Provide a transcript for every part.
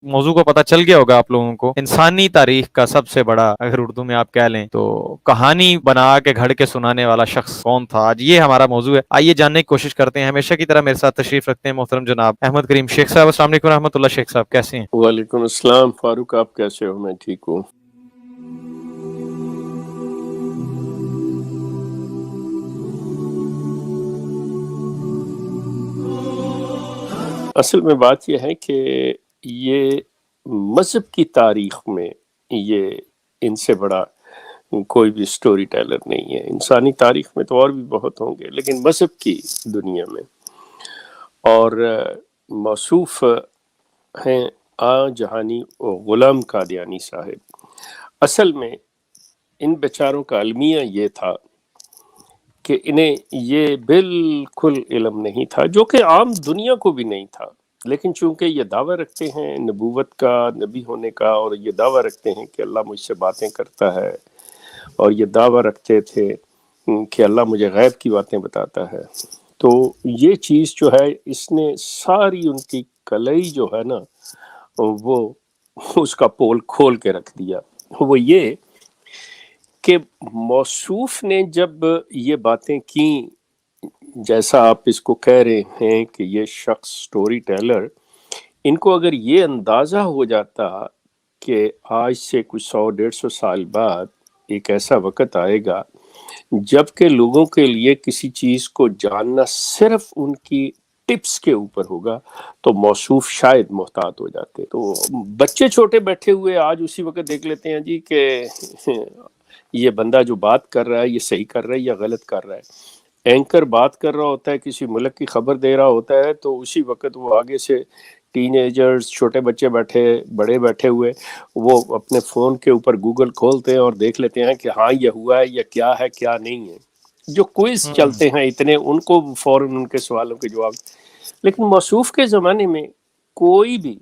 موضوع کو پتہ چل گیا ہوگا آپ لوگوں کو، انسانی تاریخ کا سب سے بڑا، اگر اردو میں آپ کہہ لیں تو کہانی بنا کے گھڑ کے سنانے والا شخص کون تھا، آج یہ ہمارا موضوع ہے۔ آئیے جاننے کی کوشش کرتے ہیں۔ ہمیشہ کی طرح میرے ساتھ تشریف رکھتے ہیں محترم جناب احمد کریم شیخ صاحب۔ السلام علیکم رحمۃ اللہ، شیخ صاحب کیسے ہیں؟ وعلیکم السلام فاروق، آپ کیسے ہو؟ میں ٹھیک ہوں۔ اصل میں بات یہ ہے کہ یہ مذہب کی تاریخ میں یہ ان سے بڑا کوئی بھی سٹوری ٹیلر نہیں ہے۔ انسانی تاریخ میں تو اور بھی بہت ہوں گے، لیکن مذہب کی دنیا میں اور موصوف ہیں جہانی غلام قادیانی صاحب۔ اصل میں ان بیچاروں کا المیہ یہ تھا کہ انہیں یہ بالکل علم نہیں تھا، جو کہ عام دنیا کو بھی نہیں تھا، لیکن چونکہ یہ دعویٰ رکھتے ہیں نبوت کا، نبی ہونے کا، اور یہ دعویٰ رکھتے ہیں کہ اللہ مجھ سے باتیں کرتا ہے، اور یہ دعویٰ رکھتے تھے کہ اللہ مجھے غیب کی باتیں بتاتا ہے، تو یہ چیز جو ہے اس نے ساری ان کی کلئی جو ہے نا وہ اس کا پول کھول کے رکھ دیا۔ وہ یہ کہ موصوف نے جب یہ باتیں کیں، جیسا آپ اس کو کہہ رہے ہیں کہ یہ شخص سٹوری ٹیلر، ان کو اگر یہ اندازہ ہو جاتا کہ آج سے کچھ 100-150 سال بعد ایک ایسا وقت آئے گا جب کہ لوگوں کے لیے کسی چیز کو جاننا صرف ان کی ٹپس کے اوپر ہوگا، تو موصوف شاید محتاط ہو جاتے۔ تو بچے چھوٹے بیٹھے ہوئے آج اسی وقت دیکھ لیتے ہیں جی کہ یہ بندہ جو بات کر رہا ہے یہ صحیح کر رہا ہے یا غلط کر رہا ہے۔ اینکر بات کر رہا ہوتا ہے، کسی ملک کی خبر دے رہا ہوتا ہے، تو اسی وقت وہ آگے سے ٹین ایجرز، چھوٹے بچے بیٹھے، بڑے بیٹھے ہوئے، وہ اپنے فون کے اوپر گوگل کھولتے ہیں اور دیکھ لیتے ہیں کہ ہاں یہ ہوا ہے یا کیا ہے کیا نہیں ہے۔ جو کوئز چلتے ہیں اتنے، ان کو فوراً ان کے سوالوں کے جواب۔ لیکن موصوف کے زمانے میں کوئی بھی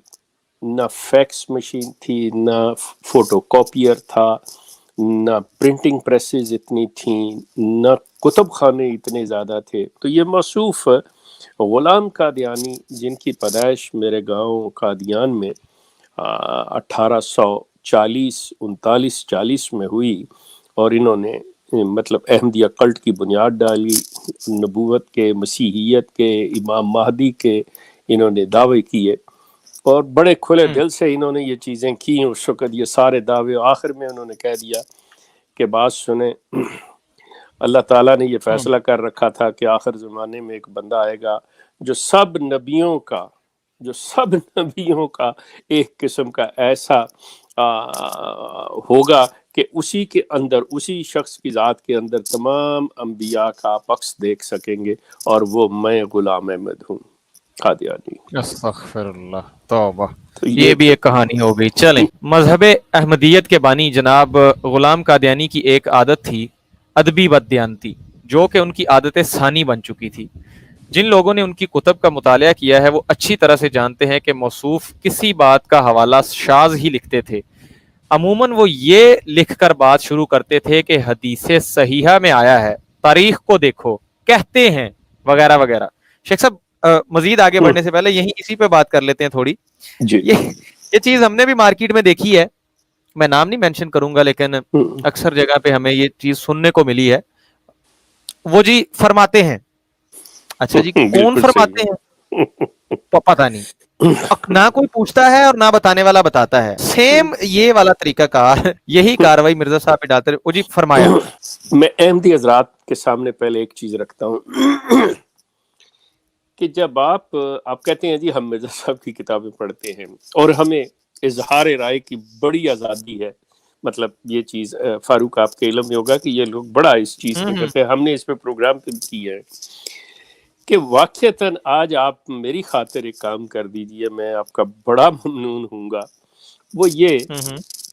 نہ فیکس مشین تھی، نہ فوٹو کاپیر تھا، نہ پرنٹنگ پریسز اتنی تھیں، نہ کتب خانے اتنے زیادہ تھے۔ تو یہ موصوف غلام قادیانی، جن کی پیدائش میرے گاؤں قادیان میں 1840 میں ہوئی، اور انہوں نے مطلب احمدیہ کلٹ کی بنیاد ڈالی، نبوت کے، مسیحیت کے، امام مہدی کے انہوں نے دعوے کیے، اور بڑے کھلے دل سے انہوں نے یہ چیزیں کی۔ اس وقت یہ سارے دعوے، آخر میں انہوں نے کہہ دیا کہ بات سنیں، اللہ تعالیٰ نے یہ فیصلہ کر رکھا تھا کہ آخر زمانے میں ایک بندہ آئے گا جو سب نبیوں کا ایک قسم کا ایسا ہوگا کہ اسی کے اندر، اسی شخص کی ذات کے اندر تمام انبیاء کا عکس دیکھ سکیں گے، اور وہ میں غلام احمد ہوں قادیانی۔ استغفر اللہ، توبہ۔ تو یہ بھی ایک کہانی ہو گئی۔ چلیں، مذہب احمدیت کے بانی جناب غلام قادیانی کی ایک عادت تھی ادبی بددیانتی، جو کہ ان کی عادت ثانی بن چکی تھی۔ جن لوگوں نے ان کی کتب کا مطالعہ کیا ہے وہ اچھی طرح سے جانتے ہیں کہ موصوف کسی بات کا حوالہ شاذ ہی لکھتے تھے۔ عموماً وہ یہ لکھ کر بات شروع کرتے تھے کہ حدیث صحیحہ میں آیا ہے، تاریخ کو دیکھو، کہتے ہیں، وغیرہ وغیرہ۔ شیخ صاحب، مزید آگے بڑھنے سے پہلے یہیں اسی پہ بات کر لیتے ہیں تھوڑی۔ جی یہ چیز ہم نے بھی مارکیٹ میں دیکھی ہے، میں نام نہیں مینشن کروں گا، لیکن اکثر جگہ پہ ہمیں یہ چیز سننے کو ملی ہے۔ وہ جی فرماتے ہیں، اچھا جی کون بالکل فرماتے صحیح۔ ہیں؟ پتہ نہیں، نہ کوئی پوچھتا ہے اور نہ بتانے والا بتاتا ہے۔ سیم یہ والا طریقہ کار، یہی کاروائی مرزا صاحب پہ ڈالتے رہے۔ جی فرمایا۔ میں احمدی حضرات کے سامنے پہلے ایک چیز رکھتا ہوں کہ جب آپ کہتے ہیں جی ہم مرزا صاحب کی کتابیں پڑھتے ہیں اور ہمیں اظہار رائے کی بڑی آزادی ہے، مطلب یہ چیز فاروق آپ کے علم میں ہوگا کہ یہ لوگ بڑا اس چیز پہ کرتے ہیں، ہم نے اس پہ پروگرام پہ کی ہے کہ واقعتاً آج آپ میری خاطر ایک کام کر دیجئے، میں آپ کا بڑا ممنون ہوں گا۔ وہ یہ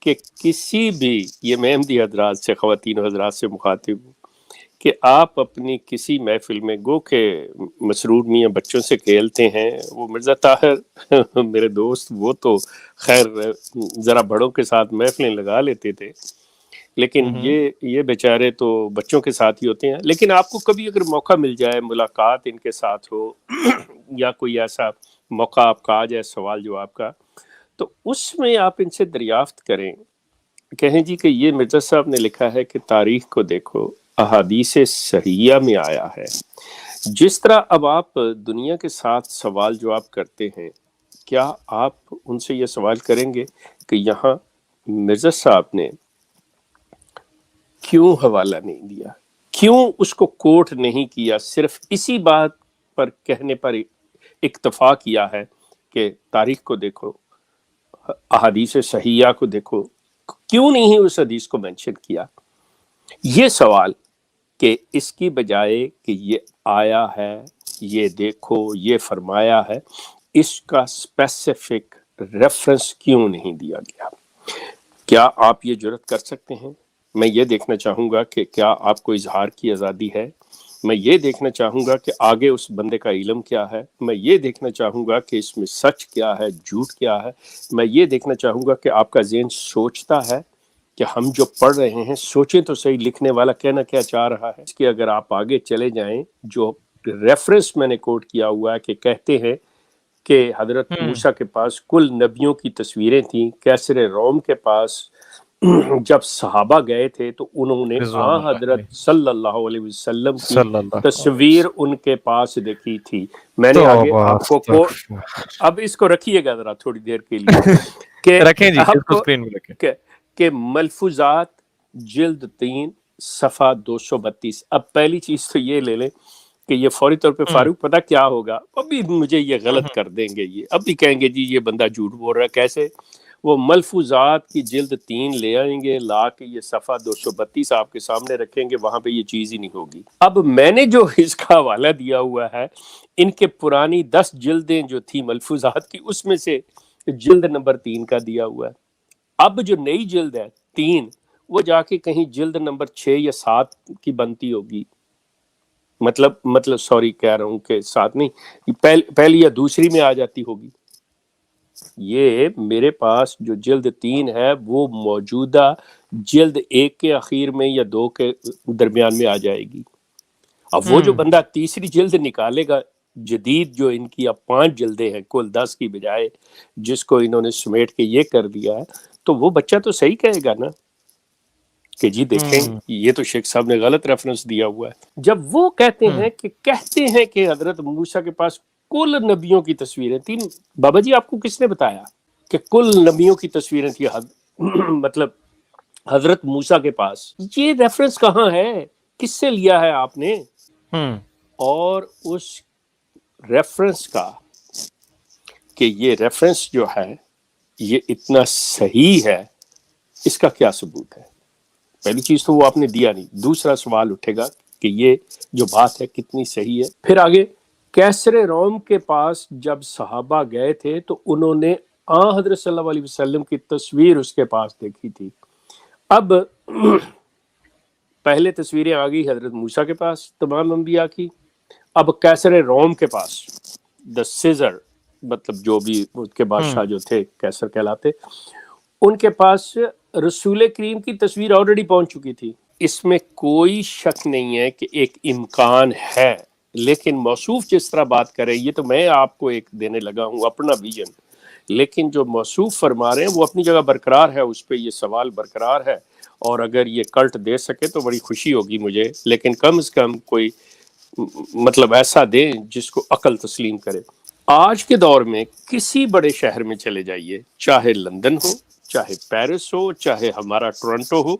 کہ کسی بھی، یہ میں احمدی حضرات سے، خواتین و حضرات سے مخاطب ہوں، کہ آپ اپنی کسی محفل میں، گو کہ مسرور میاں بچوں سے کھیلتے ہیں، وہ مرزا طاہر میرے دوست، وہ تو خیر ذرا بڑوں کے ساتھ محفلیں لگا لیتے تھے، لیکن یہ بیچارے تو بچوں کے ساتھ ہی ہوتے ہیں۔ لیکن آپ کو کبھی اگر موقع مل جائے، ملاقات ان کے ساتھ ہو یا کوئی ایسا موقع آپ کا آ جائے سوال جواب کا، تو اس میں آپ ان سے دریافت کریں، کہیں جی کہ یہ مرزا صاحب نے لکھا ہے کہ تاریخ کو دیکھو، احادیث صحیحہ میں آیا ہے. جس طرح اب آپ دنیا کے ساتھ سوال جواب کرتے ہیں، کیا آپ ان سے یہ سوال کریں گے کہ یہاں مرزا صاحب نے کیوں حوالہ نہیں دیا، کیوں اس کو کوٹ نہیں کیا، صرف اسی بات پر کہنے پر اکتفا کیا ہے کہ تاریخ کو دیکھو، احادیث صحیحہ کو دیکھو، کیوں نہیں اس حدیث کو مینشن کیا؟ یہ سوال کہ اس کی بجائے کہ یہ آیا ہے، یہ دیکھو، یہ فرمایا ہے، اس کا اسپیسیفک ریفرنس کیوں نہیں دیا گیا؟ کیا آپ یہ جرات کر سکتے ہیں؟ میں یہ دیکھنا چاہوں گا کہ کیا آپ کو اظہار کی آزادی ہے. میں یہ دیکھنا چاہوں گا کہ آگے اس بندے کا علم کیا ہے. میں یہ دیکھنا چاہوں گا کہ اس میں سچ کیا ہے، جھوٹ کیا ہے. میں یہ دیکھنا چاہوں گا کہ آپ کا ذہن سوچتا ہے کہ ہم جو پڑھ رہے ہیں، سوچیں تو صحیح لکھنے والا کہنا کیا چاہ رہا ہے. اس کے اگر آپ آگے چلے جائیں، جو ریفرنس میں نے کوٹ کیا ہوا ہے کہ کہتے ہیں کہ حضرت موسیٰ کے پاس کل نبیوں کی تصویریں تھیں، کیسر روم کے پاس جب صحابہ گئے تھے تو انہوں نے رضوان اللہ حضرت علیہ صلی اللہ علیہ وسلم کی صلی اللہ تصویر ان کے پاس دیکھی تھی. میں نے آگے توبہ آپ کو اب اس کو رکھیے گا ذرا تھوڑی دیر کے لیے کہ رکھیں جی، اس آپ کو کو اسکرین پہ رکھیں. کہ ملفوظات جلد 3 صفحہ 232. اب پہلی چیز تو یہ لے لیں کہ یہ فوری طور پہ فاروق پتہ کیا ہوگا، ابھی مجھے یہ غلط کر دیں گے، یہ اب بھی کہیں گے جی یہ بندہ جھوٹ بول رہا ہے. کیسے؟ وہ ملفوظات کی جلد 3 لے آئیں گے، لا کے یہ صفحہ 232 آپ کے سامنے رکھیں گے، وہاں پہ یہ چیز ہی نہیں ہوگی. اب میں نے جو اس کا حوالہ دیا ہوا ہے، ان کے پرانی 10 جلدیں جو تھی ملفوظات کی، اس میں سے جلد نمبر 3 کا دیا ہوا ہے. اب جو نئی جلد ہے 3، وہ جا کے کہیں جلد نمبر 6 یا 7 کی بنتی ہوگی. مطلب سوری کہہ رہا ہوں کہ 7 نہیں، پہلی یا دوسری میں آ جاتی ہوگی. یہ میرے پاس جو جلد 3 ہے وہ موجودہ جلد 1 کے اخیر میں یا 2 کے درمیان میں آ جائے گی. اب وہ جو بندہ تیسری جلد نکالے گا جدید، جو ان کی اب 5 جلدیں ہیں کل 10 کی بجائے، جس کو انہوں نے سمیٹ کے یہ کر دیا ہے، تو وہ بچہ تو صحیح کہے گا نا کہ جی دیکھیں یہ تو شیخ صاحب نے غلط ریفرنس دیا ہوا ہے. جب وہ کہتے ہیں کہ حضرت موسیٰ کے پاس کل نبیوں کی تصویریں 3، بابا جی آپ کو کس نے بتایا کہ کل نبیوں کی تصویریں تھی مطلب حضرت موسیٰ کے پاس؟ یہ ریفرنس کہاں ہے؟ کس سے لیا ہے آپ نے؟ اور اس ریفرنس کا کہ یہ ریفرنس جو ہے یہ اتنا صحیح ہے، اس کا کیا ثبوت ہے؟ پہلی چیز تو وہ آپ نے دیا نہیں. دوسرا سوال اٹھے گا کہ یہ جو بات ہے کتنی صحیح ہے. پھر آگے کیسر روم کے پاس جب صحابہ گئے تھے تو انہوں نے حضرت صلی اللہ علیہ وسلم کی تصویر اس کے پاس دیکھی تھی. اب پہلے تصویریں آ گئی حضرت موسیٰ کے پاس تمام انبیاء کی. اب کیسر روم کے پاس دا سیزر، مطلب جو بھی اس کے بادشاہ جو تھے کیسر کہلاتے، ان کے پاس رسول کریم کی تصویر آلریڈی پہنچ چکی تھی. اس میں کوئی شک نہیں ہے کہ ایک امکان ہے، لیکن موصوف جس طرح بات کرے، یہ تو میں آپ کو ایک دینے لگا ہوں اپنا ویژن، لیکن جو موصوف فرما رہے ہیں وہ اپنی جگہ برقرار ہے، اس پہ یہ سوال برقرار ہے. اور اگر یہ کلٹ دے سکے تو بڑی خوشی ہوگی مجھے، لیکن کم از کم کوئی مطلب ایسا دیں جس کو عقل تسلیم کرے. آج کے دور میں کسی بڑے شہر میں چلے جائیے، چاہے لندن ہو، چاہے پیرس ہو، چاہے ہمارا ٹورنٹو ہو،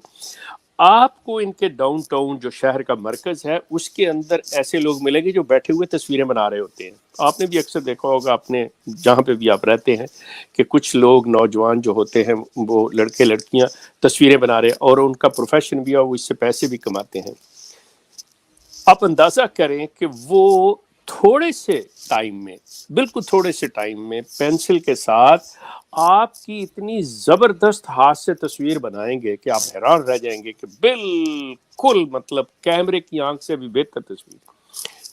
آپ کو ان کے ڈاؤن ٹاؤن جو شہر کا مرکز ہے اس کے اندر ایسے لوگ ملیں گے جو بیٹھے ہوئے تصویریں بنا رہے ہوتے ہیں. آپ نے بھی اکثر دیکھا ہوگا اپنے جہاں پہ بھی آپ رہتے ہیں کہ کچھ لوگ نوجوان جو ہوتے ہیں وہ لڑکے لڑکیاں تصویریں بنا رہے ہیں، اور ان کا پروفیشن بھی ہے، وہ اس سے پیسے بھی کماتے ہیں. آپ اندازہ کریں کہ وہ تھوڑے سے ٹائم میں، بالکل تھوڑے سے ٹائم میں پینسل کے ساتھ آپ کی اتنی زبردست ہاتھ سے تصویر بنائیں گے کہ آپ حیران رہ جائیں گے کہ بالکل مطلب کیمرے کی آنکھ سے بھی بہتر تصویر.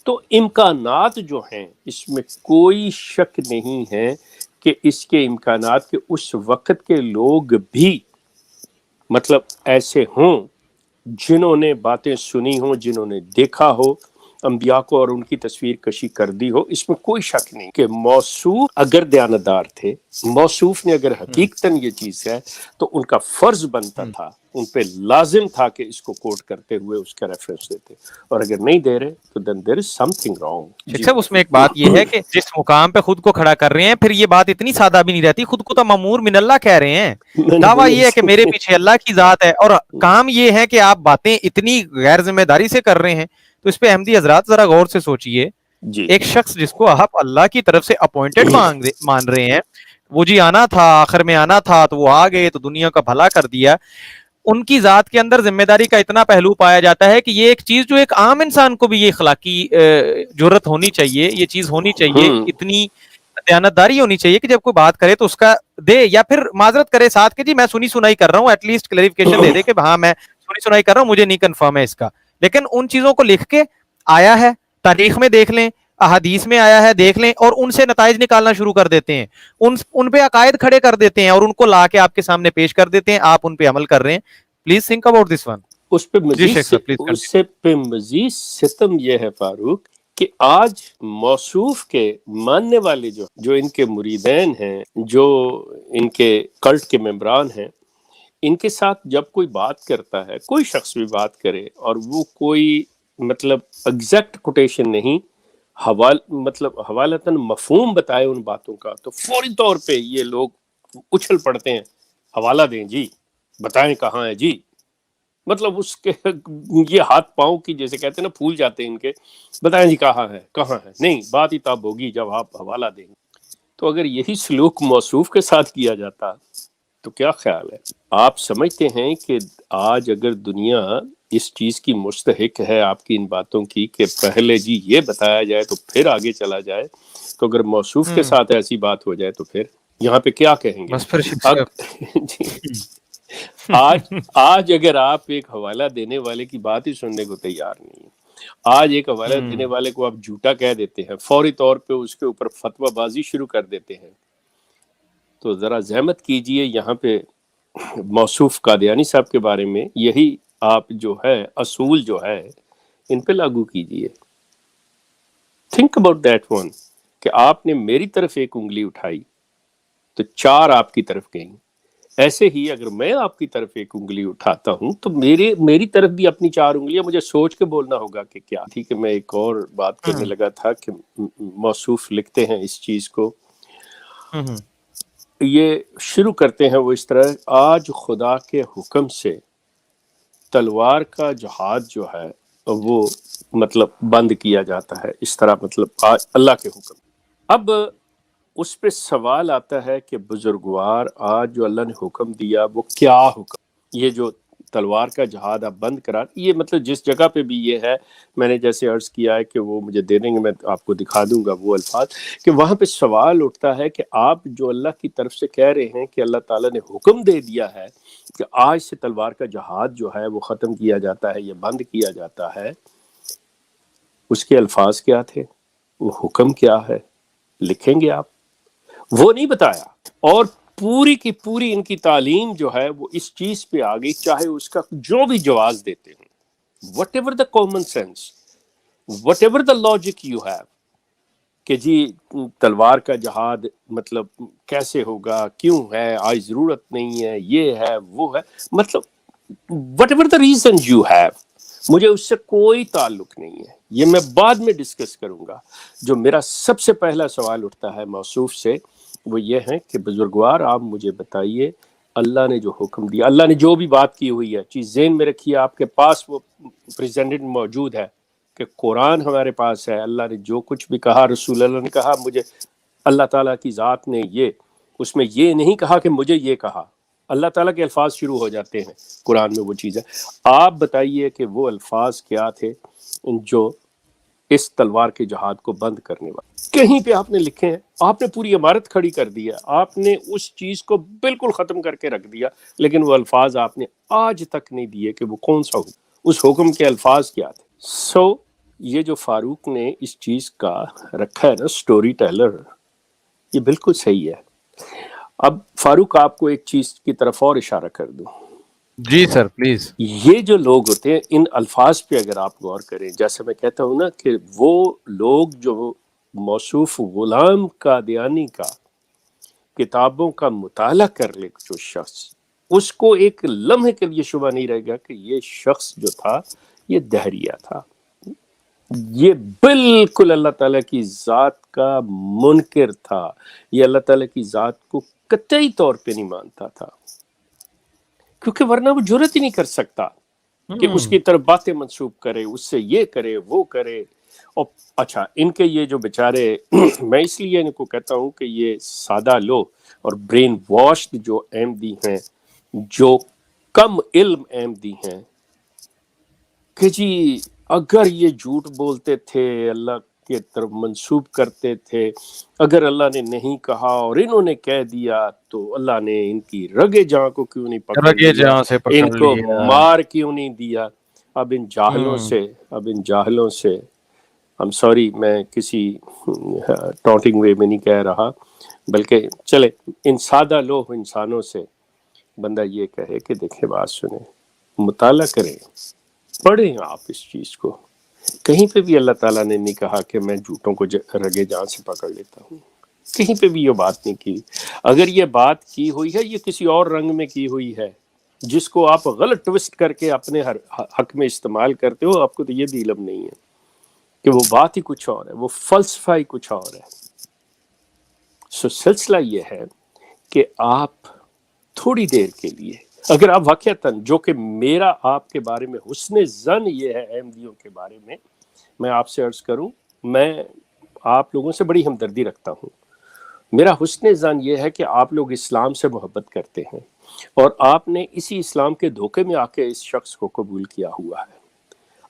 تو امکانات جو ہیں اس میں کوئی شک نہیں ہے کہ اس کے امکانات کے اس وقت کے لوگ بھی مطلب ایسے ہوں جنہوں نے باتیں سنی ہوں، جنہوں نے دیکھا ہو. انبیاء کو اور ان کی تصویر کشی کر دی ہو، اس میں کوئی شک نہیں کہ موصوف اگر دیانتدار تھے، موصوف نے اگر حقیقتاً یہ چیز ہے تو ان کا فرض بنتا تھا، ان پہ لازم تھا کہ اس کو کوٹ کرتے ہوئے اس کا ریفرنس دیتے، اور اگر نہیں دے رہے تو then there is something wrong۔ شیخ صاحب اس میں ایک بات یہ ہے کہ جس مقام پہ خود کو کھڑا کر رہے ہیں، پھر یہ بات اتنی سادہ بھی نہیں رہتی، خود کو تو مامور من اللہ کہہ رہے ہیں، دعویٰ یہ ہے کہ میرے پیچھے اللہ کی ذات ہے، اور کام یہ ہے کہ آپ باتیں اتنی غیر ذمہ داری سے کر رہے ہیں، تو اس پہ احمدی حضرات ذرا غور سے سوچئے، ایک شخص جس کو آپ اللہ کی طرف سے اپوائنٹڈ مان رہے ہیں، وہ جی آنا تھا، آخر میں آنا تھا تو وہ آ گئے تو دنیا کا بھلا کر دیا، ان کی ذات کے اندر ذمہ داری کا اتنا پہلو پایا جاتا ہے کہ یہ ایک چیز جو ایک عام انسان کو بھی یہ اخلاقی جرت ہونی چاہیے، یہ چیز ہونی چاہیے، اتنی دیانتداری ہونی چاہیے کہ جب کوئی بات کرے تو اس کا دے، یا پھر معذرت کرے ساتھ کہ جی میں سنی سنائی کر رہا ہوں، ایٹ لیسٹ کلیریفیکیشن دے دے کہ ہاں میں سنی سنائی کر رہا ہوں، مجھے نہیں کنفرم ہے اس کا، لیکن ان چیزوں کو لکھ کے آیا ہے، تاریخ میں دیکھ لیں، احادیث میں آیا ہے دیکھ لیں، اور ان سے نتائج نکالنا شروع کر دیتے ہیں، ان پہ عقائد کھڑے کر دیتے ہیں اور ان کو لا کے آپ کے سامنے پیش کر دیتے ہیں، آپ ان پہ عمل کر رہے ہیں۔ Please think about this one. اس پہ جی شیخ صاحب پلیز اس سے پہ مزید ستم یہ ہے فاروق کہ آج موصوف کے ماننے والے جو ان کے مریدین ہیں، جو ان کے کلٹ کے ممبران ہیں، ان کے ساتھ جب کوئی بات کرتا ہے، کوئی شخص بھی بات کرے اور وہ کوئی مطلب ایگزیکٹ کوٹیشن نہیں، مطلب حوالتاً مفہوم بتائے ان باتوں کا، تو فوری طور پہ یہ لوگ اچھل پڑتے ہیں، حوالہ دیں جی، بتائیں کہاں ہے جی، مطلب اس کے یہ ہاتھ پاؤں کی جیسے کہتے ہیں نا پھول جاتے ہیں ان کے، بتائیں جی کہاں ہے نہیں، بات ہی تب ہوگی جب آپ حوالہ دیں گے۔ تو اگر یہی سلوک موصوف کے ساتھ کیا جاتا تو کیا خیال ہے؟ آپ سمجھتے ہیں کہ آج اگر دنیا اس چیز کی مستحق ہے آپ کی ان باتوں کی کہ پہلے جی یہ بتایا جائے تو پھر آگے چلا جائے، تو اگر موصوف کے ساتھ ایسی بات ہو جائے تو پھر یہاں پہ کیا کہیں گے؟ بس پھر شیخ صاحب جی آج اگر آپ ایک حوالہ دینے والے کی بات ہی سننے کو تیار نہیں ہیں، آج ایک حوالہ دینے والے کو آپ جھوٹا کہہ دیتے ہیں، فوری طور پہ اس کے اوپر فتویٰ بازی شروع کر دیتے ہیں، تو ذرا زحمت کیجئے یہاں پہ موصوف قادیانی صاحب کے بارے میں یہی آپ جو ہے اصول جو ہے ان پہ لاگو کیجئے۔ تھنک اباؤٹ دیٹ ون کہ آپ نے میری طرف ایک انگلی اٹھائی تو 4 آپ کی طرف گئیں، ایسے ہی اگر میں آپ کی طرف ایک انگلی اٹھاتا ہوں تو میری طرف بھی اپنی 4 انگلیاں مجھے سوچ کے بولنا ہوگا کہ کیا تھی۔ کہ میں ایک اور بات کرنے لگا تھا کہ موصوف لکھتے ہیں اس چیز کو، یہ شروع کرتے ہیں وہ اس طرح: آج خدا کے حکم سے تلوار کا جہاد جو ہے وہ مطلب بند کیا جاتا ہے، اس طرح مطلب اللہ کے حکم۔ اب اس پہ سوال آتا ہے کہ بزرگوار آج جو اللہ نے حکم دیا وہ کیا حکم؟ یہ جو تلوار کا جہاد آپ بند کرا، یہ مطلب جس جگہ پہ بھی یہ ہے، میں نے جیسے عرض کیا ہے کہ وہ مجھے دے دیں گے، میں آپ کو دکھا دوں گا وہ الفاظ، کہ وہاں پہ سوال اٹھتا ہے کہ آپ جو اللہ کی طرف سے کہہ رہے ہیں کہ اللہ تعالیٰ نے حکم دے دیا ہے کہ آج سے تلوار کا جہاد جو ہے وہ ختم کیا جاتا ہے، یہ بند کیا جاتا ہے، اس کے الفاظ کیا تھے، وہ حکم کیا ہے، لکھیں گے آپ؟ وہ نہیں بتایا، اور پوری کی پوری ان کی تعلیم جو ہے وہ اس چیز پہ آ گئی، چاہے اس کا جو بھی جواز دیتے ہیں، what ever the common sense, what ever the logic you have, کہ جی تلوار کا جہاد مطلب کیسے ہوگا، کیوں ہے، آج ضرورت نہیں ہے، یہ ہے وہ ہے، مطلب what ever the reason you have, مجھے اس سے کوئی تعلق نہیں ہے، یہ میں بعد میں ڈسکس کروں گا۔ جو میرا سب سے پہلا سوال اٹھتا ہے موصوف سے وہ یہ ہے کہ بزرگوار آپ مجھے بتائیے، اللہ نے جو حکم دیا، اللہ نے جو بھی بات کی ہوئی ہے، چیز ذہن میں رکھیے، آپ کے پاس وہ پریزنٹڈ موجود ہے کہ قرآن ہمارے پاس ہے، اللہ نے جو کچھ بھی کہا، رسول اللہ نے کہا، مجھے اللہ تعالیٰ کی ذات نے یہ، اس میں یہ نہیں کہا کہ مجھے یہ کہا، اللہ تعالیٰ کے الفاظ شروع ہو جاتے ہیں قرآن میں، وہ چیز ہے۔ آپ بتائیے کہ وہ الفاظ کیا تھے جو اس تلوار کے جہاد کو بند کرنے والے؟ کہیں پہ آپ نے لکھے ہیں؟ آپ نے پوری عمارت کھڑی کر دی ہے، آپ نے اس چیز کو بالکل ختم کر کے رکھ دیا، لیکن وہ الفاظ آپ نے آج تک نہیں دیے کہ وہ کون سا حکم، اس حکم کے الفاظ کیا تھے۔ یہ جو فاروق نے اس چیز کا رکھا ہے نا سٹوری ٹیلر، یہ بالکل صحیح ہے۔ اب فاروق آپ کو ایک چیز کی طرف اور اشارہ کر دوں، جی سر پلیز. یہ جو لوگ ہوتے ہیں ان الفاظ پہ اگر آپ غور کریں، جیسے میں کہتا ہوں نا کہ وہ لوگ جو موصوف غلام قادیانی کا کتابوں کا مطالعہ کر لے جو شخص، اس کو ایک لمحے کے لیے شبہ نہیں رہے گا کہ یہ شخص جو تھا یہ دہریہ تھا، یہ بالکل اللہ تعالیٰ کی ذات کا منکر تھا، یہ اللہ تعالیٰ کی ذات کو قطعی طور پہ نہیں مانتا تھا، کیونکہ ورنہ وہ جرت ہی نہیں کر سکتا کہ اس کی طرف باتیں منسوب کرے، اس سے یہ کرے وہ کرے. اور اچھا ان کے یہ جو بیچارے میں اس لیے ان کو کہتا ہوں کہ یہ سادہ لو اور برین واشڈ جو احمدی ہیں، جو کم علم احمدی ہیں، کہ جی اگر یہ جھوٹ بولتے تھے اللہ کے طرف منسوب کرتے تھے، اگر اللہ نے نہیں کہا اور انہوں نے کہہ دیا تو اللہ نے ان کی رگے جاں کو کیوں نہیں پکڑ رگے لیا، جہاں سے پکڑ ان کو لیا. مار کیوں نہیں دیا. اب ان جاہلوں سے I'm sorry میں کسی ٹاؤنٹنگ وے میں نہیں کہہ رہا، بلکہ چلے ان سادہ لوہ انسانوں سے بندہ یہ کہے کہ دیکھیں بات سنیں، مطالعہ کریں، پڑھیں آپ اس چیز کو. کہیں پہ بھی اللہ تعالیٰ نے نہیں کہا کہ میں جھوٹوں کو رگے جان سے پکڑ لیتا ہوں، کہیں پہ بھی یہ بات نہیں کی. اگر یہ بات کی ہوئی ہے یہ کسی اور رنگ میں کی ہوئی ہے جس کو آپ غلط ٹوسٹ کر کے اپنے حق میں استعمال کرتے ہو. آپ کو تو یہ بھی علم نہیں ہے کہ وہ بات ہی کچھ اور ہے، وہ فلسفہ ہی کچھ اور ہے. سو سلسلہ یہ ہے کہ آپ تھوڑی دیر کے لیے اگر آپ واقعتاً، جو کہ میرا آپ کے بارے میں حسن ظن یہ ہے احمدیوں کے بارے میں آپ سے عرض کروں، میں آپ لوگوں سے بڑی ہمدردی رکھتا ہوں. میرا حسن ظن یہ ہے کہ آپ لوگ اسلام سے محبت کرتے ہیں اور آپ نے اسی اسلام کے دھوکے میں آ کے اس شخص کو قبول کیا ہوا ہے.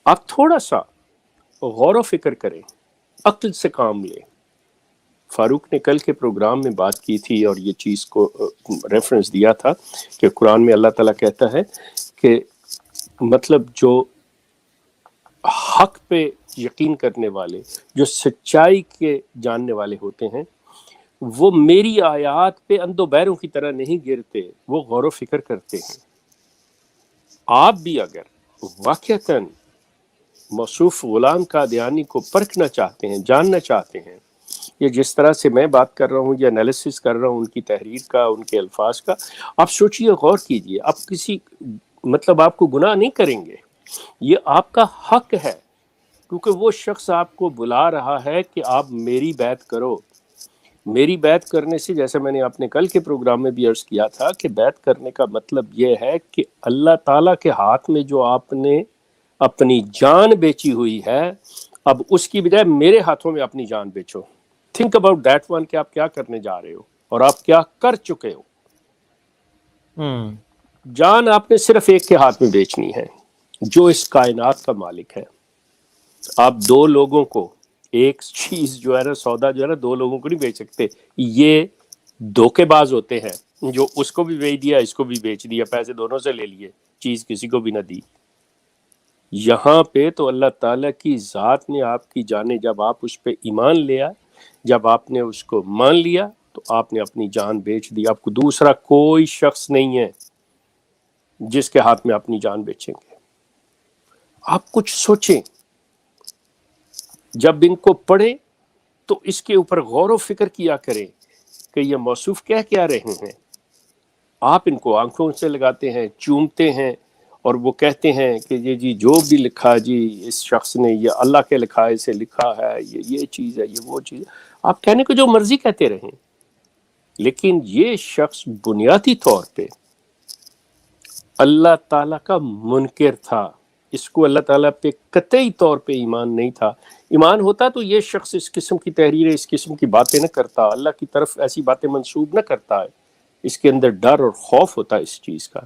آپ تھوڑا سا غور و فکر کریں، عقل سے کام لیں. فاروق نے کل کے پروگرام میں بات کی تھی اور یہ چیز کو ریفرنس دیا تھا کہ قرآن میں اللہ تعالیٰ کہتا ہے کہ مطلب جو حق پہ یقین کرنے والے، جو سچائی کے جاننے والے ہوتے ہیں، وہ میری آیات پہ اندھ و بہروں کی طرح نہیں گرتے، وہ غور و فکر کرتے ہیں. آپ بھی اگر واقعتاً موصوف غلام قادیانی کو پرکھنا چاہتے ہیں، جاننا چاہتے ہیں، یہ جس طرح سے میں بات کر رہا ہوں یا انالیسس کر رہا ہوں ان کی تحریر کا، ان کے الفاظ کا، آپ سوچئے، غور کیجئے. آپ کسی مطلب آپ کو گناہ نہیں کریں گے، یہ آپ کا حق ہے، کیونکہ وہ شخص آپ کو بلا رہا ہے کہ آپ میری بیعت کرو. میری بیعت کرنے سے، جیسے میں نے اپنے کل کے پروگرام میں بھی عرض کیا تھا، کہ بیعت کرنے کا مطلب یہ ہے کہ اللہ تعالیٰ کے ہاتھ میں جو آپ نے اپنی جان بیچی ہوئی ہے، اب اس کی بجائے میرے ہاتھوں میں اپنی جان بیچو. تھنک اباؤٹ دیٹ ون کہ آپ کیا کرنے جا رہے ہو اور آپ کیا کر چکے ہو. جان آپ نے صرف ایک کے ہاتھ میں بیچنی ہے جو اس کائنات کا مالک ہے. آپ دو لوگوں کو ایک چیز جو ہے نا، سودا جو ہے نا، دو لوگوں کو نہیں بیچ سکتے. یہ دھوکے باز ہوتے ہیں جو اس کو بھی بیچ دیا، اس کو بھی بیچ دیا، پیسے دونوں سے لے لیے، چیز کسی کو بھی نہ دی. یہاں پہ تو اللہ تعالیٰ کی ذات نے آپ کی جانیں، جب آپ اس پہ ایمان لیا، جب آپ نے اس کو مان لیا تو آپ نے اپنی جان بیچ دی. آپ کو دوسرا کوئی شخص نہیں ہے جس کے ہاتھ میں اپنی جان بیچیں گے. آپ کچھ سوچیں، جب ان کو پڑھیں تو اس کے اوپر غور و فکر کیا کریں کہ یہ موصوف کہہ کیا رہے ہیں. آپ ان کو آنکھوں سے لگاتے ہیں، چومتے ہیں، اور وہ کہتے ہیں کہ یہ جی جو بھی لکھا جی اس شخص نے، یہ اللہ کے لکھائے سے لکھا ہے، یہ چیز ہے، یہ وہ چیز ہے. آپ کہنے کو جو مرضی کہتے رہیں، لیکن یہ شخص بنیادی طور پہ اللہ تعالیٰ کا منکر تھا. اس کو اللہ تعالیٰ پہ قطعی طور پہ ایمان نہیں تھا. ایمان ہوتا تو یہ شخص اس قسم کی تحریریں، اس قسم کی باتیں نہ کرتا، اللہ کی طرف ایسی باتیں منسوب نہ کرتا ہے. اس کے اندر ڈر اور خوف ہوتا ہے اس چیز کا.